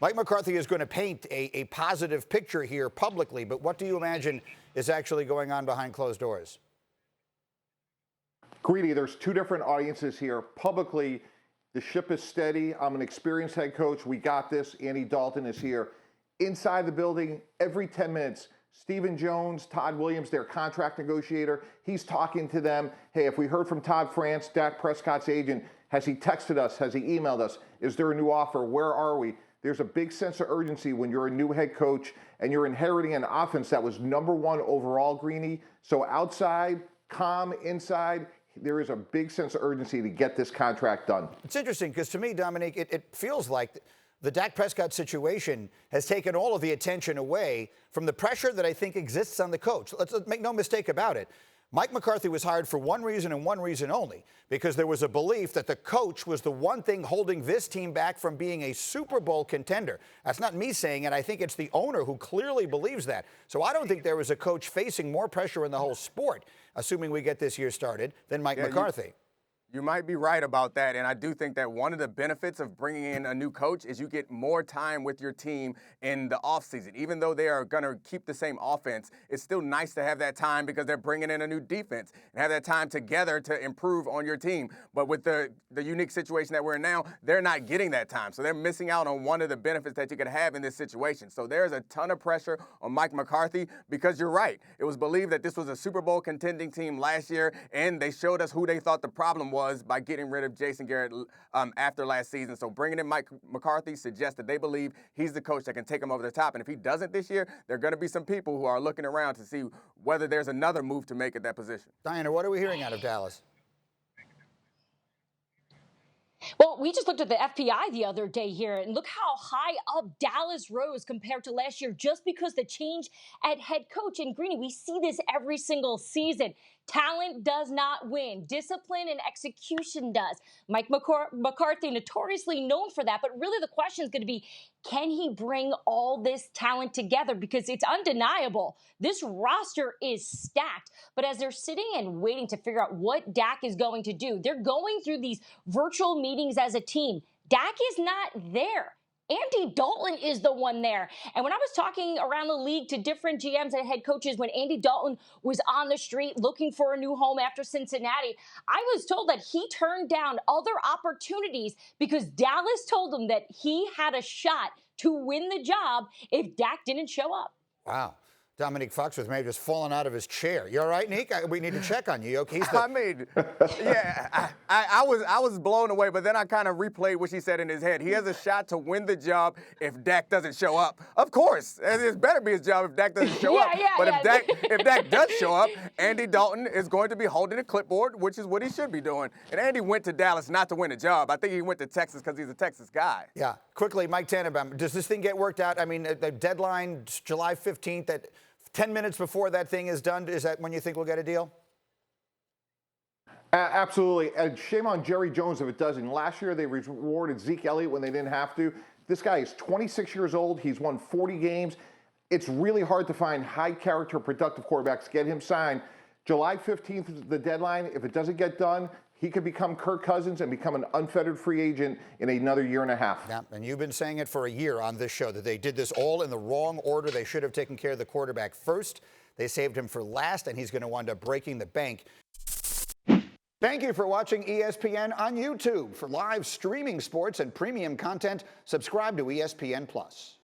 Mike McCarthy is going to paint a positive picture here publicly, but what do you imagine is actually going on behind closed doors? Greedy, there's two different audiences here. Publicly, the ship is steady. I'm an experienced head coach. We got this. Andy Dalton is here. Inside the building, every 10 minutes, Stephen Jones, Todd Williams, their contract negotiator, he's talking to them. Hey, if we heard from Todd France, Dak Prescott's agent, has he texted us? Has he emailed us? Is there a new offer? Where are we? There's a big sense of urgency when you're a new head coach and you're inheriting an offense that was #1 overall, Greeny. So outside, calm, inside, there is a big sense of urgency to get this contract done. It's interesting because to me, Dominique, it feels like the Dak Prescott situation has taken all of the attention away from the pressure that I think exists on the coach. Let's make no mistake about it. Mike McCarthy was hired for one reason and one reason only, because there was a belief that the coach was the one thing holding this team back from being a Super Bowl contender. That's not me saying it. I think it's the owner who clearly believes that. So I don't think there was a coach facing more pressure in the whole sport, assuming we get this year started, than Mike McCarthy. You might be right about that, and I do think that one of the benefits of bringing in a new coach is you get more time with your team in the offseason. Even though they are going to keep the same offense, it's still nice to have that time because they're bringing in a new defense and have that time together to improve on your team. But with the unique situation that we're in now, they're not getting that time, so they're missing out on one of the benefits that you could have in this situation. So there's a ton of pressure on Mike McCarthy because you're right. It was believed that this was a Super Bowl contending team last year, and they showed us who they thought the problem was by getting rid of Jason Garrett after last season. So bringing in Mike McCarthy suggests that they believe he's the coach that can take them over the top. And if he doesn't this year, there are going to be some people who are looking around to see whether there's another move to make at that position. Dianna, what are we hearing out of Dallas? Well, we just looked at the FPI the other day here, and look how high up Dallas rose compared to last year just because the change at head coach. And Greeny, we see this every single season. Talent does not win. Discipline and execution does. Mike McCarthy, notoriously known for that. But really the question is going to be, can he bring all this talent together? Because it's undeniable. This roster is stacked. But as they're sitting and waiting to figure out what Dak is going to do, they're going through these virtual meetings as a team. Dak is not there. Andy Dalton is the one there. And when I was talking around the league to different GMs and head coaches when Andy Dalton was on the street looking for a new home after Cincinnati, I was told that he turned down other opportunities because Dallas told him that he had a shot to win the job if Dak didn't show up. Wow. Dominique Foxworth may have just fallen out of his chair. You all right, Nick? We need to check on you. Okay, I mean, yeah, I was blown away, but then I kind of replayed what she said in his head. He has a shot to win the job if Dak doesn't show up. Of course, it better be his job if Dak doesn't show up. But if Dak does show up, Andy Dalton is going to be holding a clipboard, which is what he should be doing. And Andy went to Dallas not to win a job. I think he went to Texas because he's a Texas guy. Yeah. Quickly, Mike Tannenbaum, does this thing get worked out? I mean, the deadline, July 15th, that 10 minutes before that thing is done, is that when you think we'll get a deal? Absolutely. And shame on Jerry Jones if it doesn't. Last year, they rewarded Zeke Elliott when they didn't have to. This guy is 26 years old. He's won 40 games. It's really hard to find high-character, productive quarterbacks. Get him signed. July 15th is the deadline. If it doesn't get done, he could become Kirk Cousins and become an unfettered free agent in another year and a half. Yeah, and you've been saying it for a year on this show, that they did this all in the wrong order. They should have taken care of the quarterback first. They saved him for last, and he's going to wind up breaking the bank. Thank you for watching ESPN on YouTube. For live streaming sports and premium content, subscribe to ESPN+.